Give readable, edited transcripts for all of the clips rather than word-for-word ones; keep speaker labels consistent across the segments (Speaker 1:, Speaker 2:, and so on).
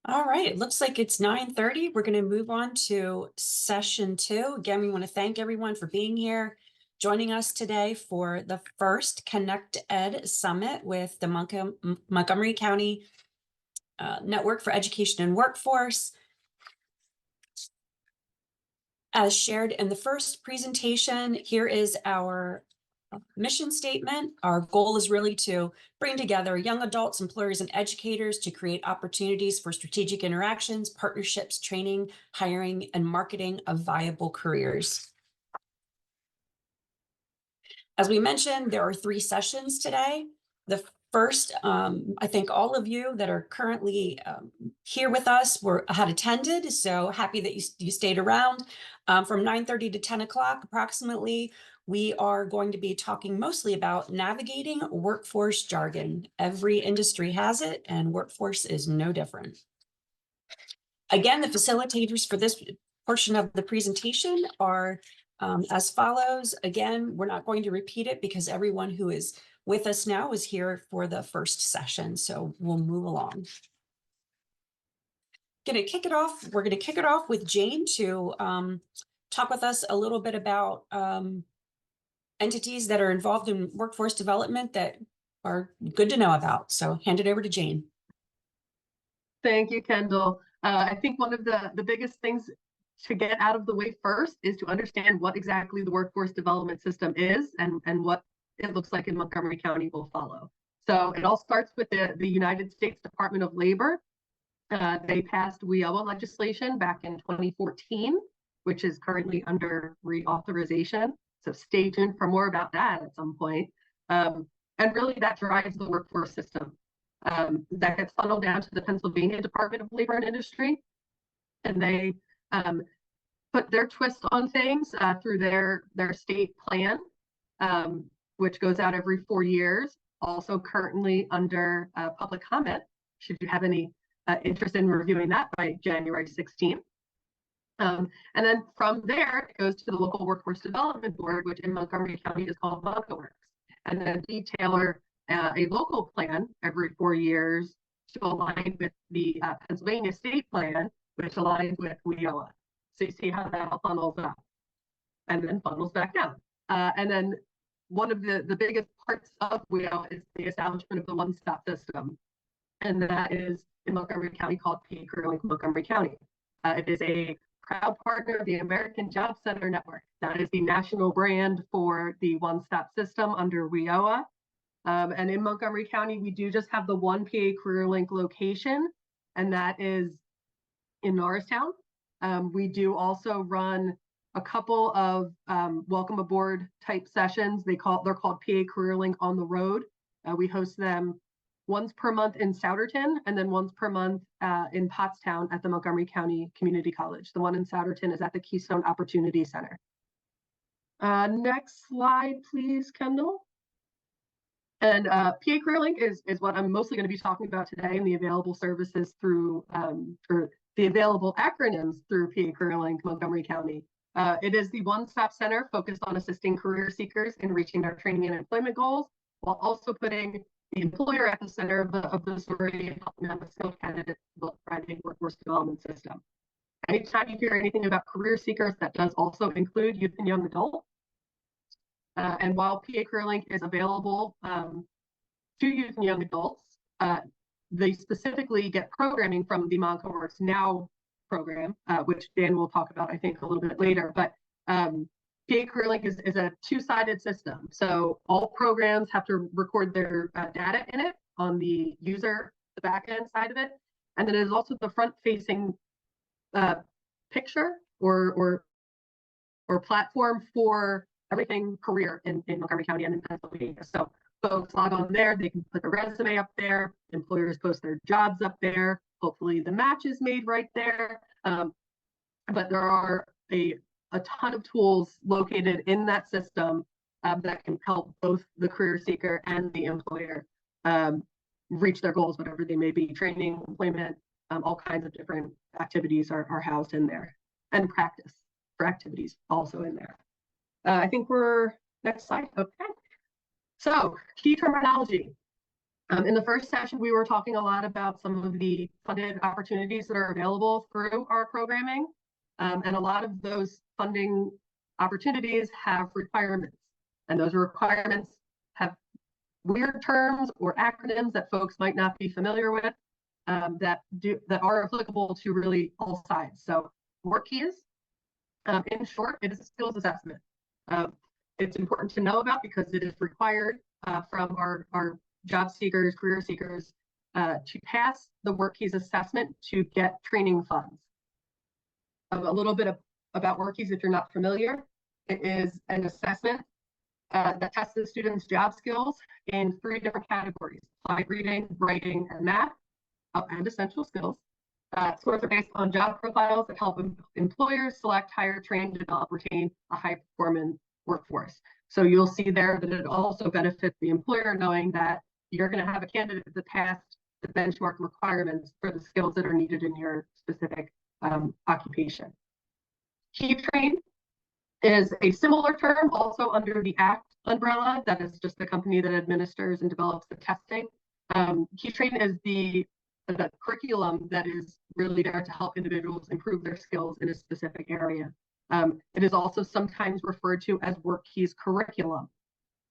Speaker 1: All right, it looks like it's 9:30. We're going to move on to session 2. Again, we want to thank everyone for being here, joining us today for the first ConnectED Summit with the Montgomery County Network for Education and Workforce. As shared in the first presentation, here is our mission statement. Our goal is really to bring together young adults, employers, and educators to create opportunities for strategic interactions, partnerships, training, hiring, and marketing of viable careers. As we mentioned, there are 3 sessions today. The first, I think all of you that are currently here with us had attended, so happy that you stayed around. From 9:30 to 10 o'clock approximately, we are going to be talking mostly about navigating workforce jargon. Every industry has it, and workforce is no different. Again, the facilitators for this portion of the presentation are as follows. Again, we're not going to repeat it because everyone who is with us now is here for the first session, so we'll move along. We're going to kick it off with Jane to talk with us a little bit about entities that are involved in workforce development that are good to know about. So hand it over to Jane.
Speaker 2: Thank you, Kendall. I think one of the biggest things to get out of the way first is to understand what exactly the workforce development system is and what it looks like in Montgomery County will follow. So it all starts with the United States Department of Labor. They passed WIOA legislation back in 2014, which is currently under reauthorization. So stay tuned for more about that at some point. And really that drives the workforce system. That gets funneled down to the Pennsylvania Department of Labor and Industry. And they put their twist on things through their state plan, which goes out every 4 years, also currently under public comment, should you have any interest in reviewing that by January 16th. And then from there, it goes to the local workforce development board, which in Montgomery County is called MoncoWorks. And then they tailor a local plan every 4 years to align with the Pennsylvania state plan, which aligns with WIOA. So you see how that all funnels up and then funnels back down. And then one of the biggest parts of WIOA is the establishment of the one-stop system. And that is in Montgomery County called PA CareerLink Montgomery County. It is a proud partner of the American Job Center Network. That is the national brand for the one-stop system under WIOA. And in Montgomery County, we do just have the one PA CareerLink location, and that is in Norristown. We do also run a couple of welcome aboard type sessions. They're called PA CareerLink on the road. We host them once per month in Souderton and then once per month in Pottstown at the Montgomery County Community College. The one in Souderton is at the Keystone Opportunity Center. Next slide, please, Kendall. And PA CareerLink is what I'm mostly going to be talking about today, and the available services through, or the available acronyms through PA CareerLink Montgomery County. It is the one-stop center focused on assisting career seekers in reaching their training and employment goals, while also putting the employer at the center of the story and helping them with skilled candidates develop a thriving workforce development system. Anytime you hear anything about career seekers, that does also include youth and young adults. And while PA CareerLink is available to youth and young adults, they specifically get programming from the MoncoWorks Now program, which Dan will talk about, I think, a little bit later. But PA CareerLink is a two-sided system. So all programs have to record their data in it on the user, the back-end side of it. And then it is also the front-facing picture or platform for everything career in Montgomery County and in Pennsylvania. So folks log on there, they can put their resume up there, employers post their jobs up there, hopefully the match is made right there. But there are a ton of tools located in that system that can help both the career seeker and the employer reach their goals, whatever they may be. Training, employment, all kinds of different activities are housed in there, and practice for activities also in there. I think we're next slide. Okay. So key terminology. In the first session, we were talking a lot about some of the funded opportunities that are available through our programming. And a lot of those funding opportunities have requirements. And those requirements have weird terms or acronyms that folks might not be familiar with, that are applicable to really all sides. So work keys, in short, it is a skills assessment. It's important to know about because it is required from our job seekers, career seekers, to pass the work keys assessment to get training funds. A little bit about work keys if you're not familiar. It is an assessment that tests the students' job skills in 3 different categories: applied reading, writing, and math, and essential skills. Scores are based on job profiles that help employers select, hire, train, develop, retain a high-performing workforce. So you'll see there that it also benefits the employer knowing that you're going to have a candidate that passed the benchmark requirements for the skills that are needed in your specific occupation. Key Train is a similar term, also under the ACT umbrella. That is just the company that administers and develops the testing. Key Train is the curriculum that is really there to help individuals improve their skills in a specific area. It is also sometimes referred to as work keys curriculum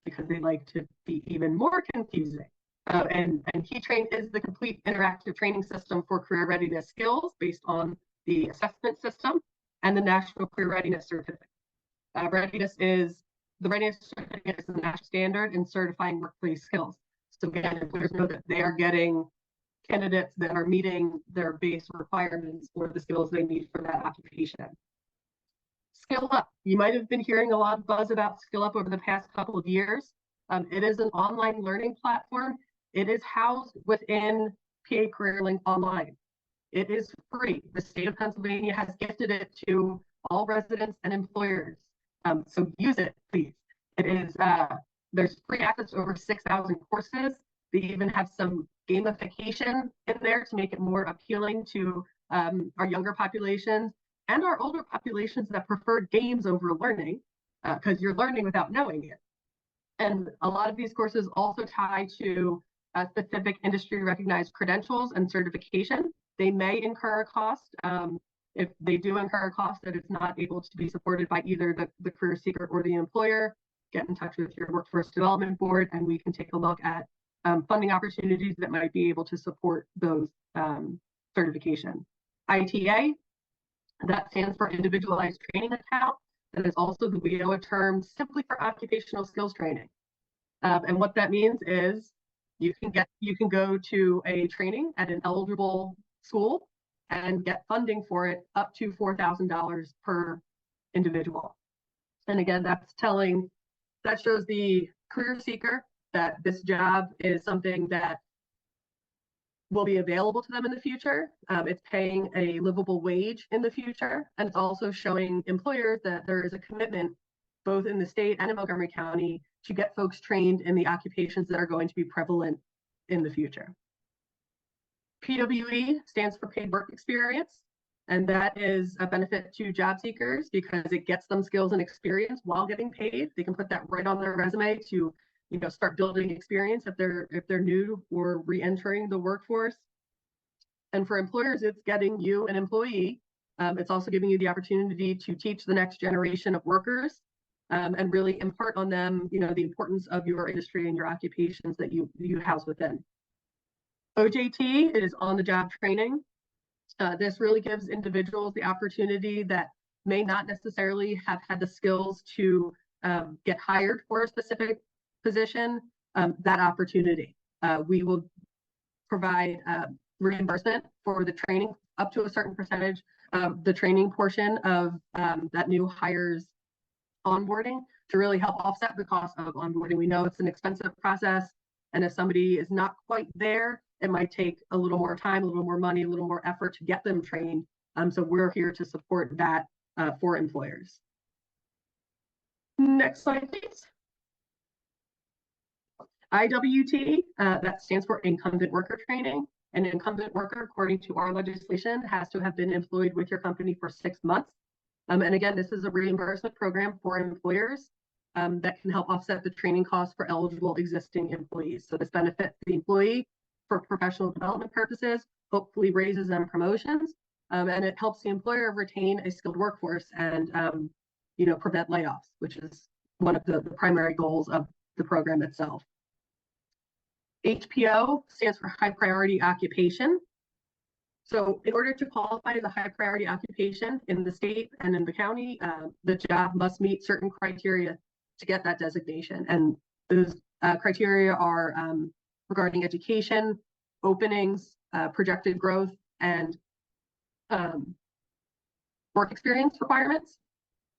Speaker 2: because they like to be even more confusing. And Key Train is the complete interactive training system for career readiness skills based on the assessment system and the National Career Readiness Certificate. The readiness certificate is the national standard in certifying workplace skills. So again, employers know that they are getting candidates that are meeting their base requirements for the skills they need for that occupation. Skill Up. You might have been hearing a lot of buzz about Skill Up over the past couple of years. It is an online learning platform. It is housed within PA CareerLink Online. It is free. The state of Pennsylvania has gifted it to all residents and employers. So use it, please. It is, there's free access to over 6,000 courses. They even have some gamification in there to make it more appealing to our younger populations and our older populations that prefer games over learning, because you're learning without knowing it. And a lot of these courses also tie to specific industry recognized credentials and certification. They may incur a cost. If they do incur a cost that is not able to be supported by either the career seeker or the employer, get in touch with your workforce development board and we can take a look at funding opportunities that might be able to support those certification. ITA, that stands for Individualized Training Account. That is also the WIOA term simply for occupational skills training. And what that means is you can go to a training at an eligible school and get funding for it up to $4,000 per individual. And again, that shows the career seeker that this job is something that will be available to them in the future. It's paying a livable wage in the future. And it's also showing employers that there is a commitment both in the state and in Montgomery County to get folks trained in the occupations that are going to be prevalent in the future. PWE stands for Paid Work Experience, and that is a benefit to job seekers because it gets them skills and experience while getting paid. They can put that right on their resume to, start building experience if they're new or re-entering the workforce. And for employers, it's getting you an employee. It's also giving you the opportunity to teach the next generation of workers and really impart on them, the importance of your industry and your occupations that you house within. OJT is on-the-job training. This really gives individuals the opportunity that may not necessarily have had the skills to get hired for a specific position, that opportunity. We will provide reimbursement for the training up to a certain percentage of the training portion of that new hire's onboarding to really help offset the cost of onboarding. We know it's an expensive process, and if somebody is not quite there, it might take a little more time, a little more money, a little more effort to get them trained. So we're here to support that for employers. Next slide, please. IWT, that stands for Incumbent Worker Training. An incumbent worker, according to our legislation, has to have been employed with your company for 6 months. And again, this is a reimbursement program for employers. that can help offset the training costs for eligible existing employees. So this benefits the employee for professional development purposes, hopefully raises and promotions, and it helps the employer retain a skilled workforce and prevent layoffs, which is one of the primary goals of the program itself. HPO stands for high priority occupation. So in order to qualify as a high priority occupation in the state and in the county, the job must meet certain criteria to get that designation. And those criteria are regarding education, openings, projected growth, and work experience requirements.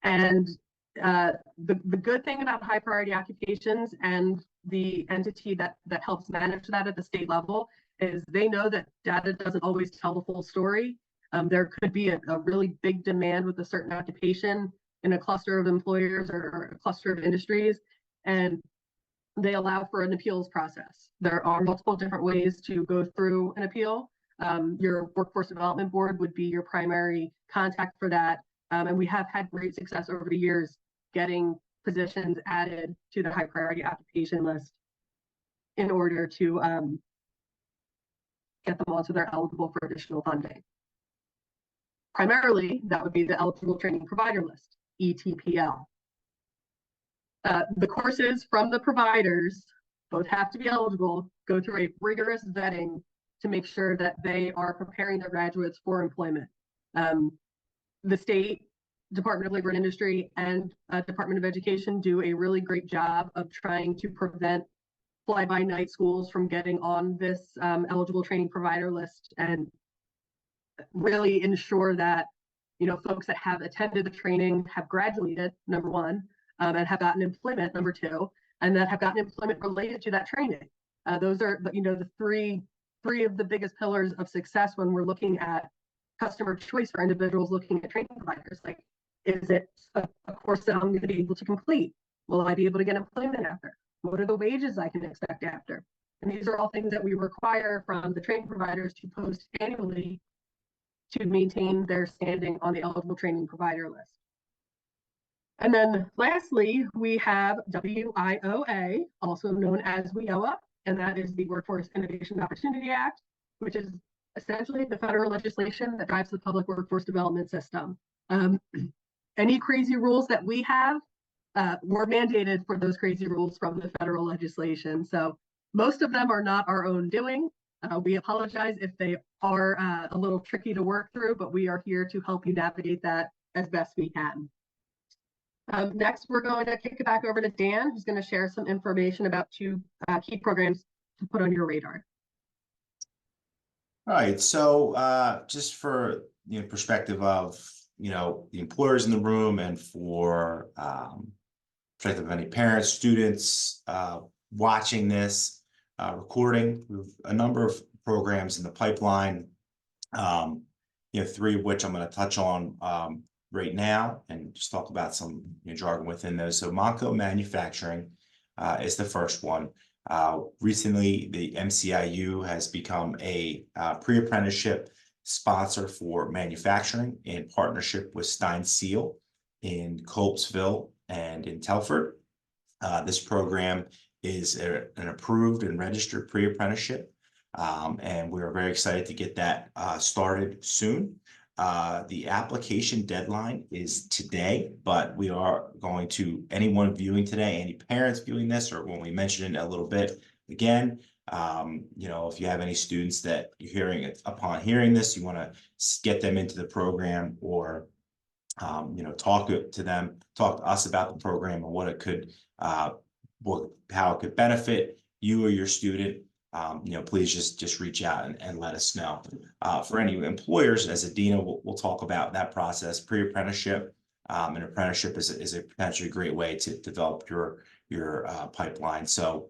Speaker 2: And the good thing about high priority occupations and the entity that helps manage that at the state level is they know that data doesn't always tell the full story. There could be a really big demand with a certain occupation in a cluster of employers or a cluster of industries, and they allow for an appeals process. There are multiple different ways to go through an appeal. Your workforce development board would be your primary contact for that. And we have had great success over the years getting positions added to the high priority occupation list in order to get them on so they're eligible for additional funding. Primarily, that would be the eligible training provider list, ETPL. The courses from the providers both have to be eligible, go through a rigorous vetting to make sure that they are preparing their graduates for employment. The state Department of Labor and Industry and Department of Education do a really great job of trying to prevent fly-by-night schools from getting on this eligible training provider list and really ensure that folks that have attended the training have graduated, number one, and have gotten employment, number two, and that have gotten employment related to that training. Those are the three of the biggest pillars of success when we're looking at customer choice for individuals looking at training providers. Like, is it a course that I'm going to be able to complete? Will I be able to get employment after? What are the wages I can expect after? And these are all things that we require from the training providers to post annually to maintain their standing on the eligible training provider list. And then lastly, we have WIOA, also known as WIOA, and that is the Workforce Innovation and Opportunity Act, which is essentially the federal legislation that drives the public workforce development system. Any crazy rules that we have were mandated for those crazy rules from the federal legislation. So most of them are not our own doing. We apologize if they are a little tricky to work through, but we are here to help you navigate that as best we can. Next, we're going to kick it back over to Dan, who's going to share some information about two key programs to put on your radar.
Speaker 3: All right, so just for perspective of the employers in the room, and for perspective of any parents, students watching this recording, we have a number of programs in the pipeline. Three of which I'm going to touch on right now and just talk about some jargon within those. So Monco Manufacturing is the first one. Recently, the MCIU has become a pre-apprenticeship sponsor for manufacturing in partnership with Stein Seal in Colpsville and in Telford. This program is an approved and registered pre-apprenticeship, and we're very excited to get that started soon. The application deadline is today, but we are going to, anyone viewing today, any parents viewing this, or when we mention it a little bit again, if you have any students that you're hearing it upon hearing this, you want to get them into the program, or talk to them, talk to us about the program and what it could, how it could benefit you or your student. Please just reach out and let us know. For any employers, as Adina will talk about that process, pre-apprenticeship and apprenticeship is a potentially great way to develop your pipeline. So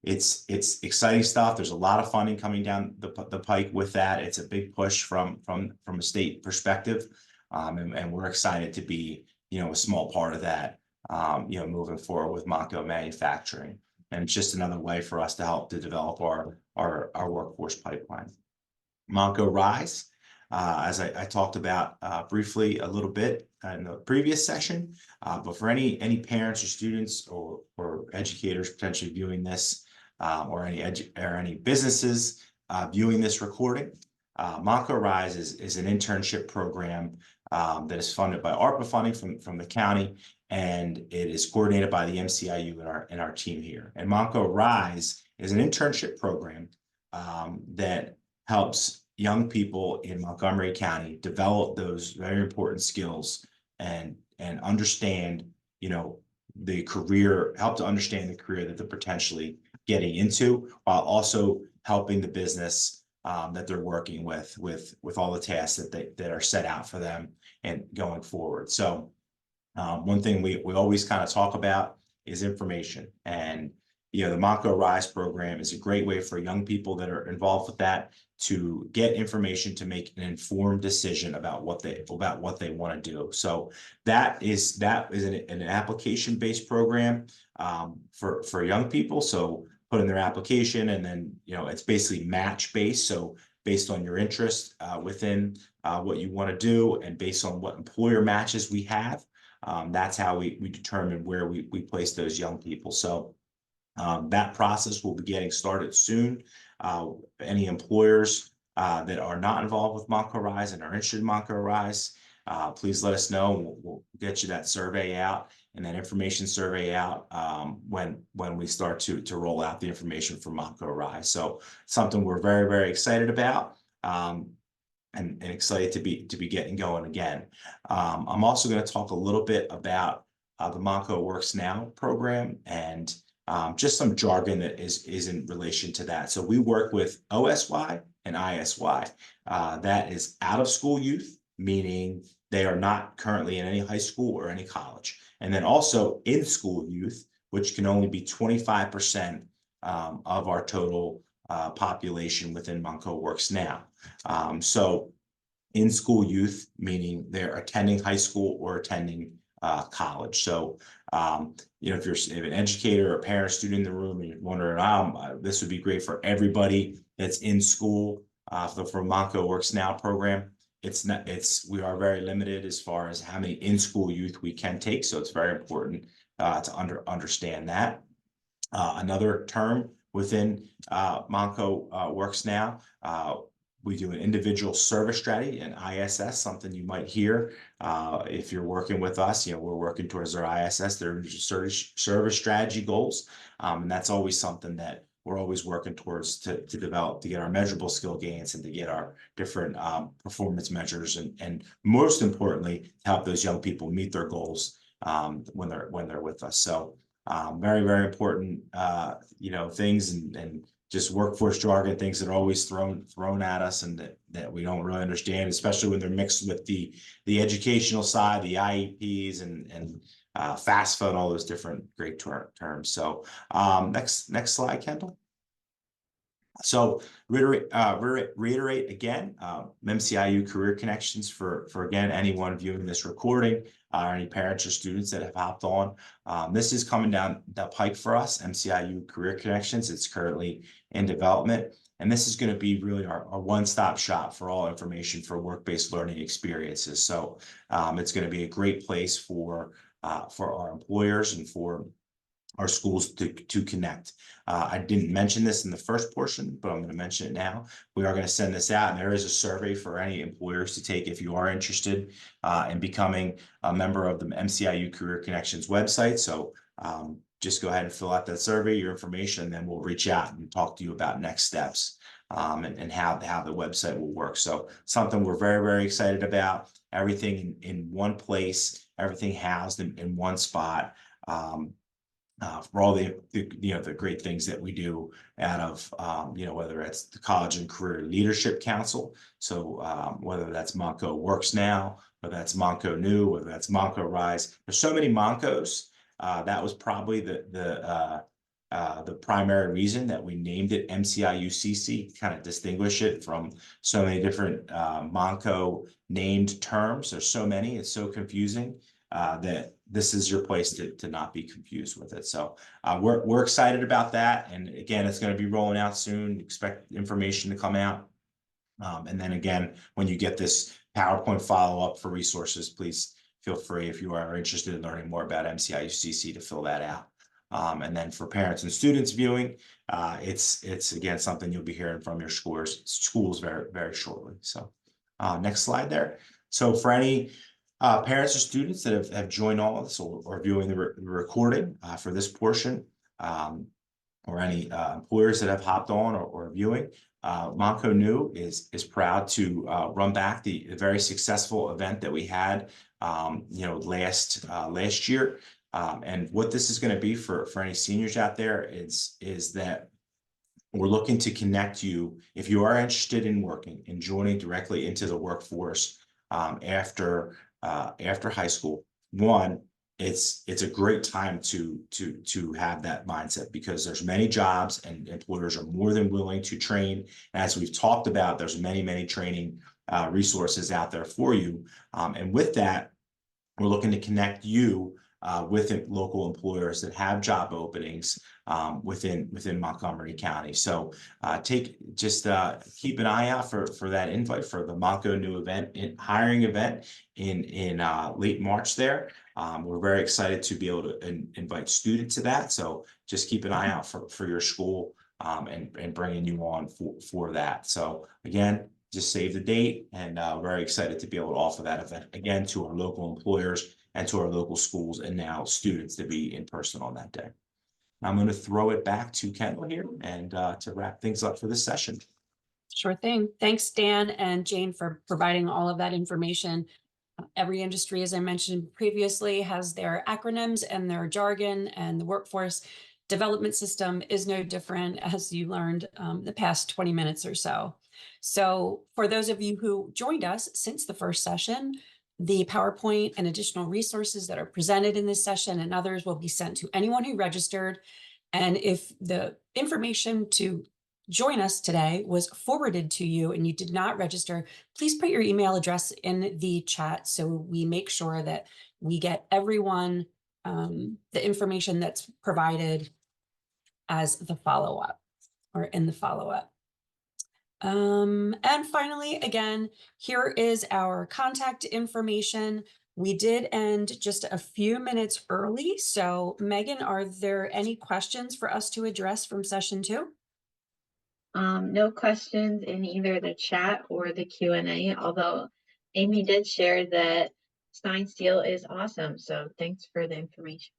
Speaker 3: it's exciting stuff. There's a lot of funding coming down the pike with that. It's a big push from a state perspective, and we're excited to be a small part of that. Moving forward with Monco Manufacturing. And it's just another way for us to help to develop our workforce pipeline. Monco Rise as I talked about briefly a little bit in the previous session. But for any parents or students or educators potentially viewing this, or any businesses viewing this recording, Monco Rise is an internship program that is funded by ARPA funding from the county, and it is coordinated by the MCIU and our team here. And Monco Rise is an internship program that helps young people in Montgomery County develop those very important skills and understand, help to understand the career that they're potentially getting into, while also helping the business that they're working with all the tasks that are set out for them and going forward. So one thing we always kind of talk about is information, and the Monco Rise program is a great way for young people that are involved with that to get information to make an informed decision about what they want to do. So that is an application-based program for young people. So put in their application, and then it's basically match-based. So based on your interest within what you want to do, and based on what employer matches we have, that's how we determine where we place those young people. So that process will be getting started soon. Any employers that are not involved with Monco Rise and are interested in Monco Rise, please let us know. We'll get you that survey out and that information survey out when we start to roll out the information for Monco Rise. So something we're very, very excited about. And excited to be getting going again. I'm also going to talk a little bit about the Monco Works Now program, and just some jargon that is in relation to that. So we work with OSY and ISY. That is out of school youth, meaning they are not currently in any high school or any college. And then also in school youth, which can only be 25% of our total population within Monco Works Now. So in school youth, meaning they're attending high school or attending college. So if you're an educator or a parent or student in the room and you're wondering, this would be great for everybody that's in school for Monco Works Now program. We are very limited as far as how many in-school youth we can take. So it's very important to understand that. Another term within Monco Works Now, we do an individual service strategy, an ISS, something you might hear if you're working with us. We're working towards our ISS, their service strategy goals. And that's always something that we're always working towards to develop, to get our measurable skill gains and to get our different performance measures, and most importantly, to help those young people meet their goals when they're with us. So very, very important, things and just workforce jargon, things that are always thrown at us and that we don't really understand, especially when they're mixed with the educational side, the IEPs and FAFSA and all those different great terms. So next slide, Kendall. So reiterate again, MCIU Career Connections for again, anyone viewing this recording, any parents or students that have hopped on. This is coming down the pike for us, MCIU Career Connections. It's currently in development. And this is going to be really our one-stop shop for all information for work-based learning experiences. So it's going to be a great place for our employers and for our schools to connect. I didn't mention this in the first portion, but I'm going to mention it now. We are going to send this out, and there is a survey for any employers to take if you are interested in becoming a member of the MCIU Career Connections website. So just go ahead and fill out that survey, your information, and then we'll reach out and talk to you about next steps and how the website will work. So something we're very, very excited about. Everything in one place, everything housed in one spot. For all the great things that we do out of whether it's the College and Career Leadership Council, so whether that's Monco Works Now, whether that's Monco New, whether that's Monco Rise. There's so many Moncos. That was probably the primary reason that we named it MCIUCC, kind of distinguish it from so many different Monco named terms. There's so many, it's so confusing that this is your place to not be confused with it. So we're excited about that. And again, it's going to be rolling out soon. Expect information to come out And then again, when you get this PowerPoint follow-up for resources, please feel free, if you are interested in learning more about MCIUCC, to fill that out. And then for parents and students viewing, it's again something you'll be hearing from your schools very, very shortly. So next slide there. So for any parents or students that have joined all of this or viewing the recording for this portion, or any employers that have hopped on or viewing, Monco New is proud to run back the very successful event that we had last year. And what this is going to be for any seniors out there is that we're looking to connect you, if you are interested in working and joining directly into the workforce after high school. One, it's a great time to have that mindset, because there's many jobs and employers are more than willing to train. And as we've talked about, there's many training resources out there for you. And with that, we're looking to connect you with local employers that have job openings within Montgomery County. So keep an eye out for that invite for the Monco New hiring event in late March there. We're very excited to be able to invite students to that. So just keep an eye out for your school and bringing you on for that. So again, just save the date, and very excited to be able to offer that event again to our local employers and to our local schools, and now students to be in person on that day. I'm going to throw it back to Kendall here and to wrap things up for this session.
Speaker 1: Sure thing. Thanks, Dan and Jane, for providing all of that information. Every industry, as I mentioned previously, has their acronyms and their jargon, and the workforce development system is no different, as you learned the past 20 minutes or so. So for those of you who joined us since the first session, the PowerPoint and additional resources that are presented in this session and others will be sent to anyone who registered. And if the information to join us today was forwarded to you and you did not register, please put your email address in the chat so we make sure that we get everyone the information that's provided as the follow-up or in the follow-up. And finally, again, here is our contact information. We did end just a few minutes early. So Megan, are there any questions for us to address from session 2?
Speaker 4: No questions in either the chat or the Q&A, although Amy did share that Stein Steel is awesome. So thanks for the information.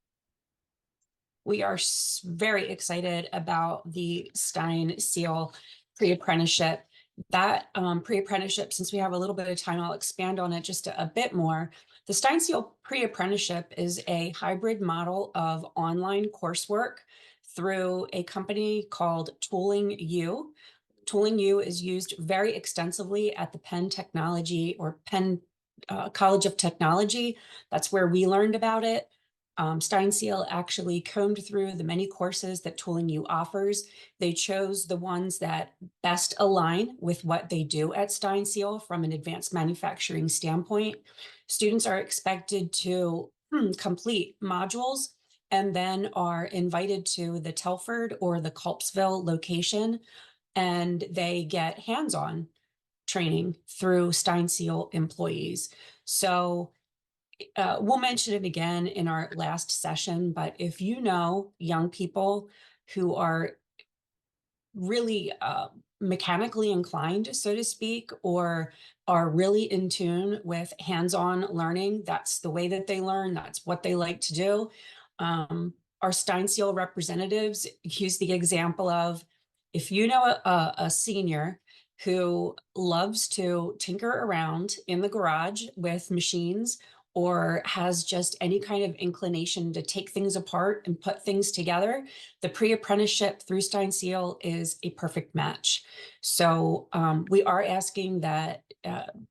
Speaker 1: We are very excited about the Stein Seal pre-apprenticeship. That pre-apprenticeship, since we have a little bit of time, I'll expand on it just a bit more. The Stein Seal pre-apprenticeship is a hybrid model of online coursework through a company called Tooling U. Tooling U is used very extensively at the Penn Technology or Penn College of Technology. That's where we learned about it. Stein Seal actually combed through the many courses that Tooling U offers. They chose the ones that best align with what they do at Stein Seal from an advanced manufacturing standpoint. Students are expected to complete modules and then are invited to the Telford or the Culpsville location, and they get hands-on training through Stein Seal employees. So we'll mention it again in our last session, but if you know young people who are really mechanically inclined, so to speak, or are really in tune with hands-on learning, that's the way that they learn, that's what they like to do. Our Stein Seal representatives use the example of, if you know a senior who loves to tinker around in the garage with machines, or has just any kind of inclination to take things apart and put things together, the pre-apprenticeship through Stein Seal is a perfect match. So we are asking that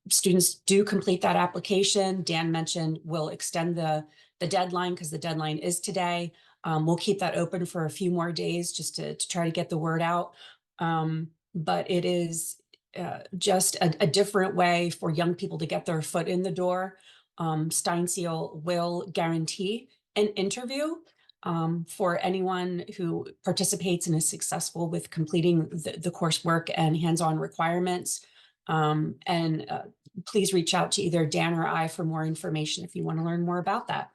Speaker 1: students do complete that application. Dan mentioned we'll extend the deadline because the deadline is today. We'll keep that open for a few more days just to try to get the word out. But it is just a different way for young people to get their foot in the door. Stein Seal will guarantee an interview for anyone who participates and is successful with completing the coursework and hands-on requirements. And please reach out to either Dan or I for more information if you want to learn more about that.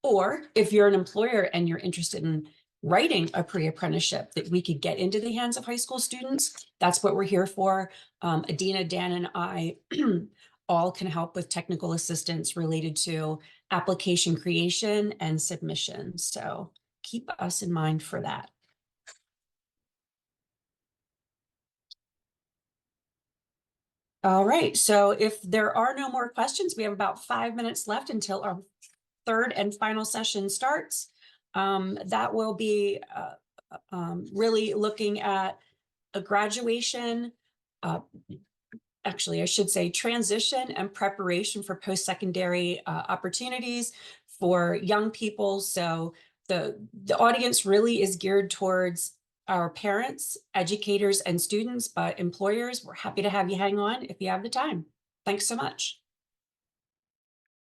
Speaker 1: Or if you're an employer and you're interested in writing a pre-apprenticeship that we could get into the hands of high school students, that's what we're here for. Adina, Dan, and I all can help with technical assistance related to application creation and submission. So keep us in mind for that. All right, so if there are no more questions, we have about 5 minutes left until our third and final session starts. That will be really looking at a graduation, actually, I should say transition and preparation for post-secondary opportunities for young people. So the audience really is geared towards our parents, educators, and students, but employers, we're happy to have you hang on if you have the time. Thanks so much.